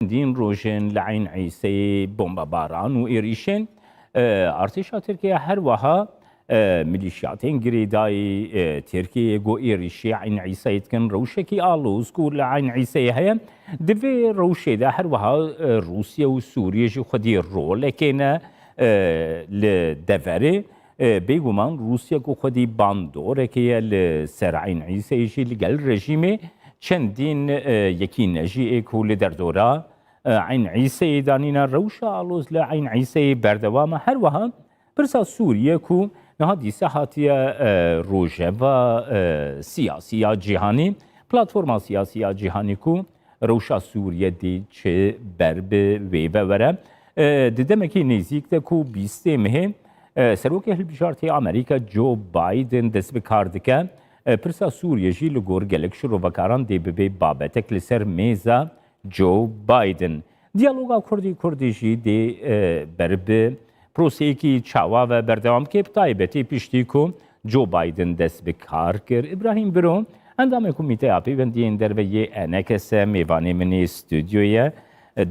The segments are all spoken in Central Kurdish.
دین روژن لعین عیسی بمباران و ایریشن ارتشا ترکیه هر وها ميليشياتين قريداي تركيا جو إيريشي عين عيسى يتكن روشكي آلوز كور لعين عيسى هيا دفي روشي ده هر وها روسيا وسوريا جو خدي الرول لكن لدفري بيجومان روسيا جو خدي باندور كي لسر عين عيسى يجي لقل رجيمي چندین یکی نجی اکو لدردورا عین عیسی دانینا روشا آلوز لعین عیسی بردوام هر وها برسا سوریه کو نها دیسه هاتیه روژه و سیاسی جهانی پلاتفورما سیاسی جهانی کو روشا سوریه دی چه برب ویبه وره ددمکی نزیک ده کو بیسته مه سروک هلبجارتی امریکا جو بایدن دست بکاردکه پرسا سوریه جی لگور گلک شروع وکاران دی ببی بابتک لسر میزا جو بایدن دیالوگا کردی جی دی برب پروسه کی چاوا و بردوام که بتایبتی پیشتی کو جو بایدن دست بکار کر ابراهیم برو اندام کمیته اپی بندین در و یه انکس میوانی منی استودیویه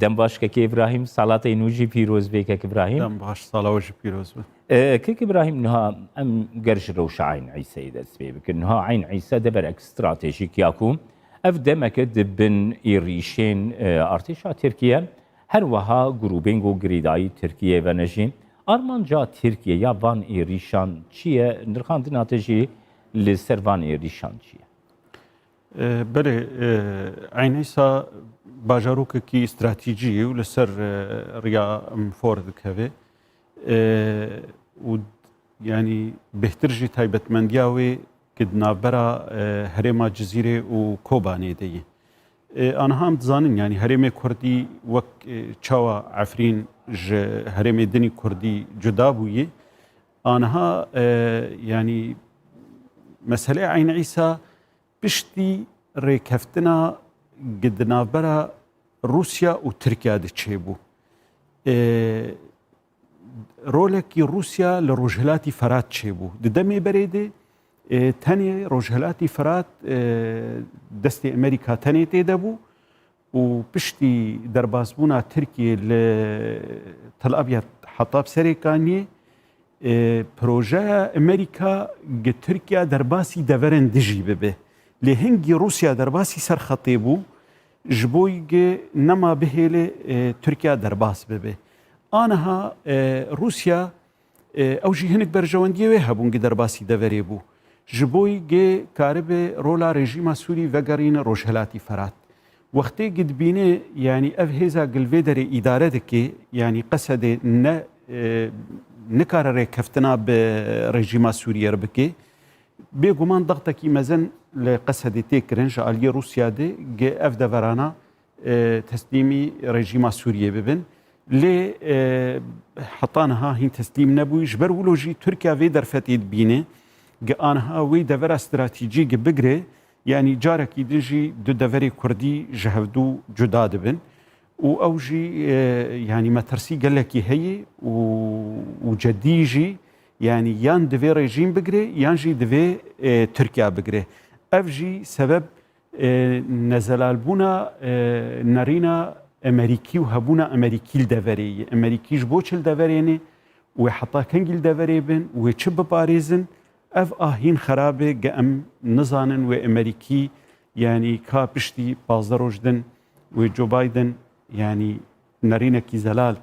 دم باش که ابراهیم سالات اینوجی پیروز بی که ابراهیم دم باش سالاوجی پیروز بی که ابراهیم نها ام گرش روش عین عیسی دست بی بکن نها عین عیسی دبر استراتژیک یاکو اف دمک دبن ایریشین ارتشا ترکیه هر وها گروبینگو گریدای ترکیه و نجین آرمانجا ترکیه یا وان ایریشان چیه نرخاندن آتجی لسر وان ایریشان چیه بله عین عیسی باجاروک کی استراتیجی و لسر ریا فورد کهوه و يعني بهترجي تايبت مندياوي كدنا برا هرما جزيرة وكوباني دي أنا هم تزانن يعني هرمي كردي وك تشاوا عفرين هرمي دني كردي جدابوي أنا ها يعني مسألة عين عيسى بشتي ريكفتنا قدنا برا روسيا وتركيا دتشيبو رولکی روسیا لروجهلاتی فرات چیبو دمی بريده تاني روجهلاتی فرات دست امریکا تاني تیدبو و پشتی دربازبونا ترکیه لتل ابيض حطاب سريكاني پروژه امریکا گ ترکیه درباسی دورن دجی ببه لهنگی روسیا درباسی سر خطیبو جبوی گ نما بهله ترکیه درباس ببه آنها روسيا اوجي هنك برجوانديه وهبون قدر باسي دفريبو جبوي جي كارب رولا ريجيما سوري وغارين روشهلاتي فرات وقتي قد بيني يعني افهيزا قلفيدري ادارتك يعني قصد نكارر كفتنا بريجيما سوريا ربكي بيقومان ضغطكي مزن لقصد تيكرنج علي روسيا دي جي اف دفرانا تسليمي ريجيما سوريا ببن لي حطانها هين تسليم نبوي جبر ولوجي تركيا في درفتيد بينه جانها وي دفر استراتيجي بقري يعني جارك يدجي دو دفري كردي جهودو جداد بن واوجي يعني ما ترسي قال لك هي وجديجي يعني يان دفي ريجيم بقري يانجي دفي تركيا بقري افجي سبب نزلال بونا نارينا امريكي وهبونا امريكي الدفري امريكيش بوش الدفريني وحطا كنجي الدفري بن وشب باريزن اف اهين خرابه قام نزانن وامريكي يعني كابشتي بازدروجدن وجو بايدن يعني نارينا كي زلال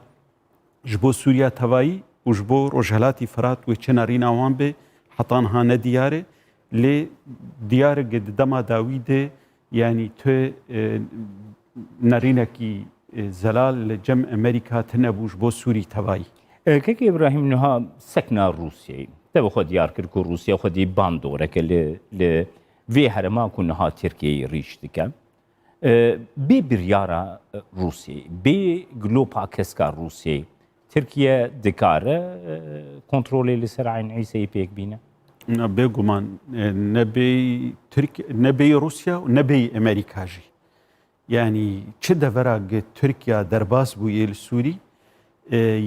جبو سوريا تواي وجبو روجهلاتي فرات وچ نارينا وان به حطانها ندياره لي ديار قد دما داويده يعني تو نارينكي زلال جم امريكا تنبوش بو سوري تواي كيك ابراهيم نها سكنا روسيا تبو خد يار كركو روسيا خدي باندوره كل ل في هرما كنها تركيا ريشتك بي بريارا روسيا بي جلوبا كسكا روسيا تركيا دكار كنترولي لسرعين عيسى بيك بينا بيغمان نبي تركيا نبي روسيا ونبي امريكا جي يعني چه دفرا تركيا درباس بو يل سوري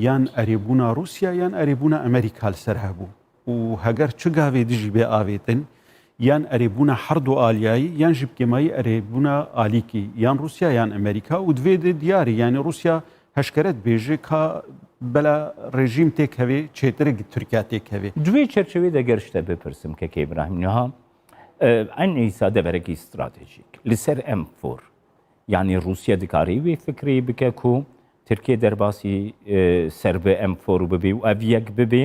يان اريبونا روسيا يان اريبونا امريكا السرهبو وهاجر چه قاوي دجي بي آويتن یان ئەرێبوونە هەردوو ئالیایی یان ژ بکێمایی ئەرێبوونە ئالیکی یان رووسیا یان ئەمریکا و دوێ دیاری یانی رووسیا هەشکەرت بێژێ کا بەلا ڕێژیم تێکەوێ چێترێک تورکیا تێکەوێ دوێ چەرچەوەی دەگەرشتە بپرسم کە ئیبراهیم نها ئەن ئیسا دەبەرێکی استراتێژیک لەسەر M4 یعنی رووسیا دکاری وێ فکری بکە و ترکیە دەرباسی سەر بە M4 ببێ و ئەڤ یەک ببێ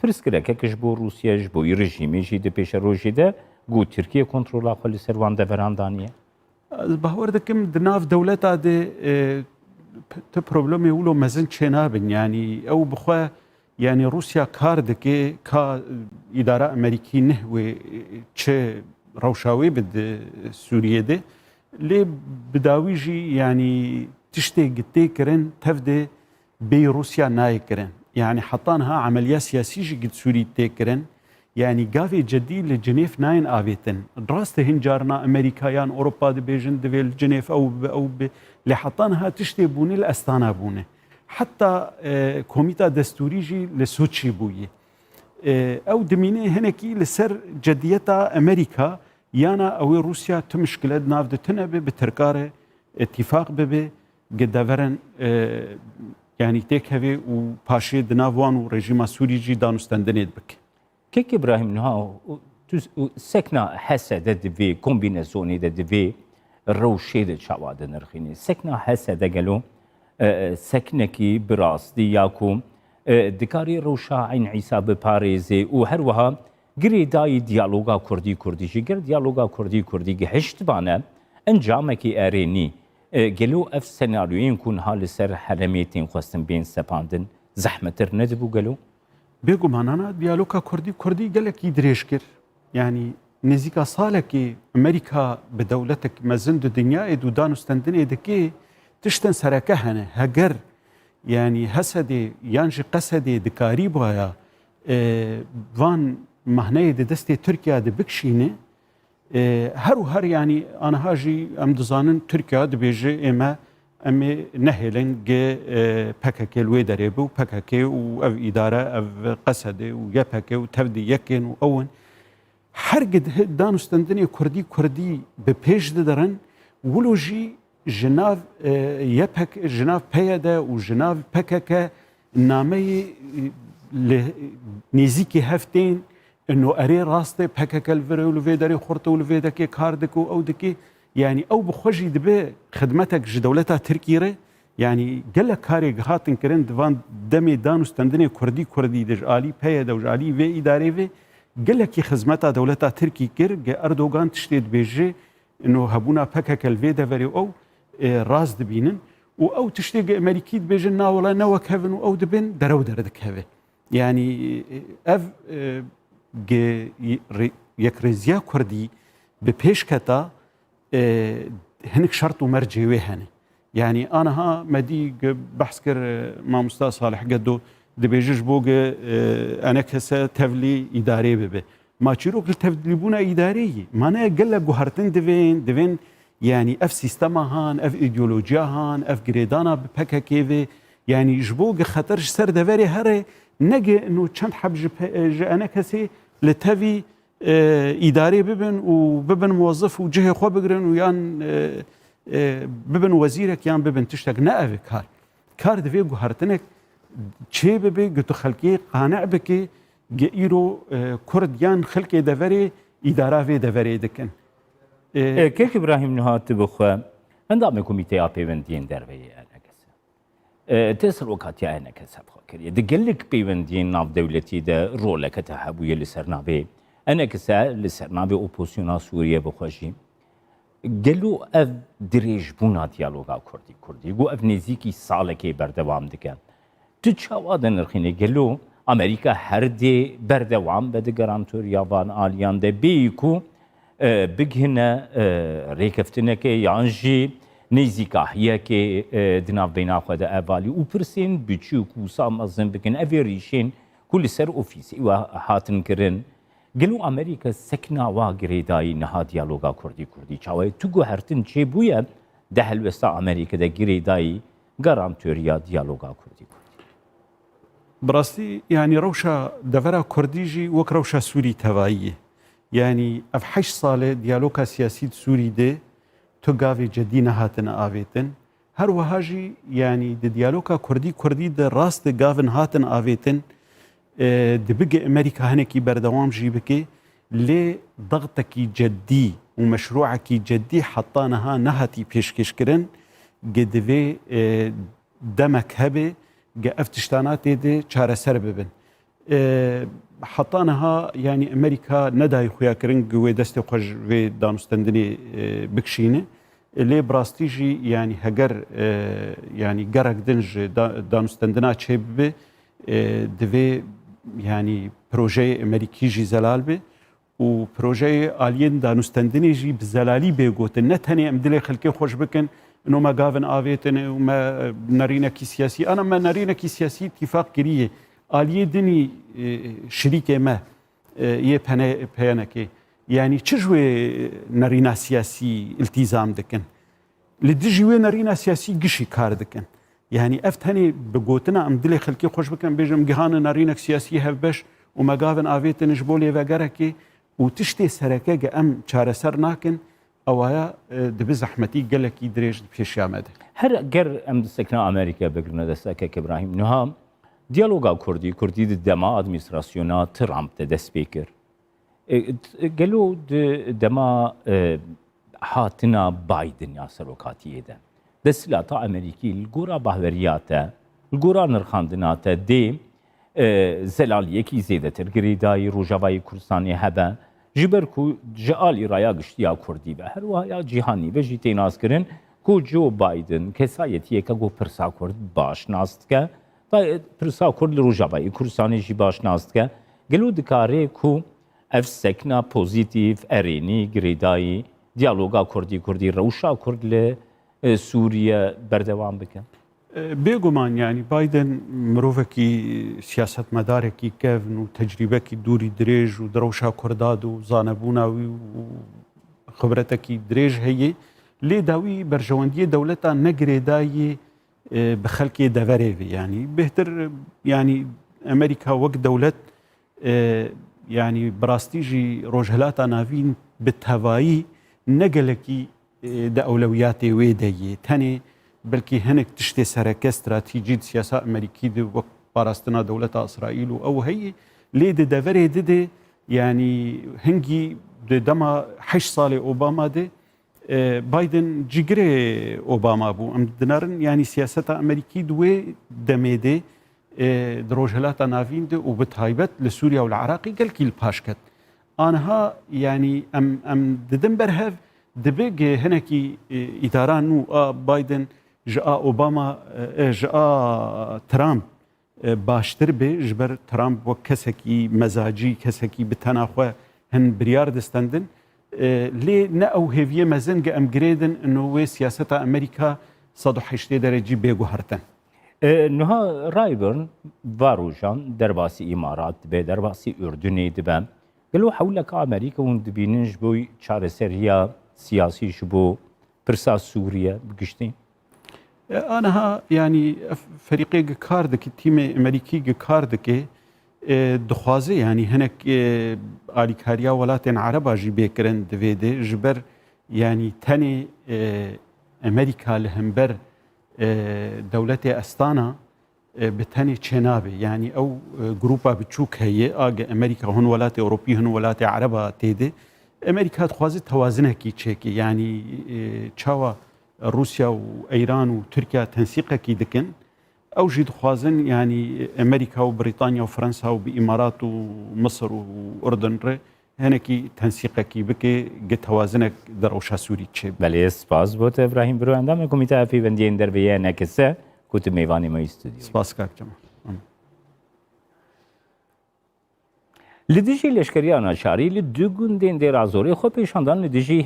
پرسکرەکەکەش بۆ رووسیاش بۆی ڕژیمێژی دە پێشە ڕۆژێدا گو ترکیە کۆنتترۆلا خۆ لەسەر وان دەبەراندانیە باوەڕ دەکەم دناو دەوڵەتا دێ تو پرۆبلەمی ولۆ مەزن چێ نابن ینی ئەو بخوا ینی رووسیا کار دەکێ کا ئیدارە ئەمریکی نەهوێ چێ ڕەوشاوێ بد سووریە دێ لێ بداویژی ینی تشتێک گتێکردن تەف دێ بێ رووسیا نایەکردن يعني حطانها عملية سياسية قد سوري تكرن يعني قافي جديد لجنيف ناين آفيتن دراسته هنجارنا أمريكا أوروبا دي بيجن دي الجنيف أو لحطانها تشتي بوني الأستانا بوني حتى كوميتا دستوريجي لسوتشي بوي أو دميني هنكي لسر جديتا أمريكا يانا أو روسيا تمشكلة ناف دتنا بتركاره اتفاق ببي قد دافرن يعني تێکەوێ و پاشێ دناوان و ڕێژیما سووریجی دانوستەندنێت بکە کێک ئیبراهیم نها سەکنا هەسە دە divê kombînesyonê de divê rewşê de çawa de nirxînê sekna hese de gelo seknekî bi rastî ya ku dikarî rewşa Eyn Îsa biparêzê û her wiha girê dayî diyaloga Kurdî jî gir diyaloga Kurdî gihiştibane encamekî erênî گلو اف سناریوین کن حال سر حرمێتین خواستن بین سپاندن زەحمەتر نەدبوو گەلو بێگومانانە دیالۆکا کوردی gelekî dirêj kir yani nêzîka salekê Amerîka bi dewletek mezin di dinyayê û danûstendinê dikê tiştên sereke hene heger yani hesedê yan ji qesedê dikarî baya van mehneyê di destê Tirkiye de bikişîne هر و هر يعني أنا هاجي أم دزانن تركيا دبيجي إما أمي نهلن جي PKK الويدري بو PKK و أو إدارة أو قصدي و PKK و تفدي يكن و أون هرقد دانستندني كردي ببيج ددرن ولوجي جناف جناف بيدا و جناف PKK نامي نزيكي هفتين انه اري راسته PKK الفيدري خورته والفيدكي كاردكو او دكي يعني او بخوجي دبي خدمتك دولتها تركيره يعني قال لك كاري هاتن كرن دفان دمي دانوستندني كردي دج الي بي دوج الي في اداري في قال لك خدمتها دولتها تركي كير اردوغان تشتيد بيجي انه هبونا PKK الفيدري او راس دبينن او تشتيق امريكي بيجنا ولا نو كيفن او دبن درو دردك هذا يعني اف یەکڕێزیە کوردی بە پێشکەتا هەنێک شەرت و مەرجێوێ هەنێ یعنی ئانەها مەدی بەحس کرد مامۆستا ساڵح گەدۆ دەبێژش بۆ ئەنە کەسە تەڤلی ئیدارێ ببێ ماچیرۆک لە تەڤلیبوونە ئیدارەیە مانەیە گەل لە گوهرتن دەوێن یعنی ئەف سیستەما هان ئەف ئیدیۆلۆجیا هان ئەف گرێدانە بە PKK یعنی ji bo xeterj ser deverê here nege û çend heb ji ene kesê li tevî îdarê bibin û bibin muwazzif û cihê xwe bigirin û yan bibin wezîrek yan bibin tiştek ne ev kar divê guhertinek çê bibe gutu xelkê qane bike ge îro Kurd yan xelkê deverê îdara vê deverê dikin kêk İbrahim Nihatî bixwe endamê komîteya pêwendiyên derveyê تسر وقت يعني كسب خاكرية دقلك بيوندين ناف دولتي ده رولة كتحبوية لسرنابي أنا كسا لسرنابي أوبوسيونا سوريا بخوشي قالوا أف دريج بونا ديالوغا كردي قو أف نزيكي سالكي بردوام دكان تتشاوادا نرخيني قالوا أمريكا هردي بردوام بده جرانتور يابان آليان ده بيكو بگهنا ريكفتنكي يانجي نزیکا یکی دناف بینا خود اولی و پرسین بچوک و سام ازن بکن اوریشین کل سر اوفیسی و هاتن کرن گلو امریکا سکنا و گریدای نها دیالوگا کردی چاوی تو گوهرتن چه بویا ده هلوستا امریکا ده گریدای گارانتوریا دیالوگا کردی براستی يعني روشا دفرا كرديجي وك روشا سوري توايي يعني اف 8 ساله ديالوجا سياسي سوري دي تو گاوی جدی نهاتن آویتن هر وهاجی يعني د ديالوجا كردي د راست گاون هاتن آویتن د بگ امريكا هنكي بردوام جيبكي لي ضغطكي جدي ومشروعكي جدي حطانها نهاتي بيشكش كرن قدوي دمك هبه افتشتانات دي چاره سر ببن حطانها يعني امريكا نداي خويا كرن قوي دستي خوش في دانستندني بكشينه لي براستيجي يعني هجر يعني جرك دنج دانستندنا تشيب دفي يعني بروجي امريكي جي زلال به و بروجي الين دانستندني جي بزلالي بيغوت نتهني امدلي خلكي خوش بكن انه ما قافن آفيتن وما نارينا كي سياسي انا ما نارينا كي سياسي اتفاق كريه آلیه دنی شریک ما یه پیانه که یعنی چجوری نرینا سیاسی التزام دکن لدیجوی نرینا سیاسی گشی کار دکن یعنی افتنی بگوتنا ام دل خلکی خوش بکن بیجم گهان نرینا سیاسی هفبش و مگاون آویتنش بولی وگره که و تشتی سرکه گه ام چاره سر ناکن اوایا دب زحمتی گلکی دریج پیش آمده هر گر ام سکنا امریکا بگرنه دسته که ابراهیم نها ديالوغا كردي دما ادمنستراسيونا ترامب دست بيكر قالوا دما هاتنا بايدن يا سلوكاتي ده دسلاتا امريكي الجورا بهورياته الجورا نرخاندناته دي زلاليه كي زيدتر غريداي روجاواي كردستاني هبه جبركو جالي رايا گشتيا كردي به هر وها جهاني به جيتي ناس كرن کو جو بايدن كسايتي كگو پرسا كرد باش ناست که پرسا کرد لروجاوایی کردستانی جی باش ناست که گلو دکاره کو اف سکنا پوزیتیف ارینی گریدایی دیالوگا کردی روشا کرد ل سوریه بردوام بکن بيغمان يعني بايدن مروفكي سياسة مداركي كيفن وتجربكي دوري دريج ودروشا كرداد وزانبونا وخبرتكي دريج هي لي داوي برجواندية دولتا نقريداي بخلكي دافاريفي يعني بهتر يعني امريكا وقت دولت يعني براستيجي روجهلاتا نافين بالتهوائي نقلكي دا اولوياتي ويدي تاني بلكي هنك تشتي سركه استراتيجيه سياسه امريكي دي وقت باراستنا دولتا اسرائيل او هي لي دافاري دي يعني هنجي دما 8 سال اوباما دي بايدن جيجري اوباما بو ام دنارن يعني سياسه امريكي دوي دميدي دروجهلاتا نافين دي وبتهايبت لسوريا والعراقي قال كي الباشكت انها يعني ام ددنبرهف دبيج هنكي اداران بايدن جاء اوباما جاء ترامب باشتر به جبر ترامب وكسكي مزاجي كسكي بتناخوا هن بريار دستندن لي نأو هيفيه مزنج ام جريدن انه سياسه امريكا صدو 8 درجه بيغو هرتن نها رايبرن واروجان درباسي امارات به درباسي اردني دبن قالوا حولك امريكا وندبينج بوي چاره سريا سياسي شبو برسا سوريا بقشتين انا يعني فريقي كاردك تيم امريكي كاردك دخوازي يعني هناك اليكاريا ولاتن عربا جي بكرن دفيدي جبر يعني تاني امريكا لهمبر دولتي استانا بتاني تشينابي يعني او جروبا بتشوك هي امريكا هون ولاتي اوروبي هون ولاتي عربا تيدي امريكا تخوازي توازنها كي تشيكي يعني تشاوا روسيا وايران وتركيا تنسيقها كي دكن او جي خوازن يعني امريكا وبريطانيا وفرنسا وبامارات ومصر واردن هنكي تنسيقها كي بكي توازنك دروشا سوري تشيب بله سپاس بوت ابراهيم برو اندام کمیته پیوندی در بیه نکسه کوت میوانی ما استودیو سپاس کاک جمع لدیجی لشکریان شاری لدو گوندین در ازوری خو پیشاندان لدیجی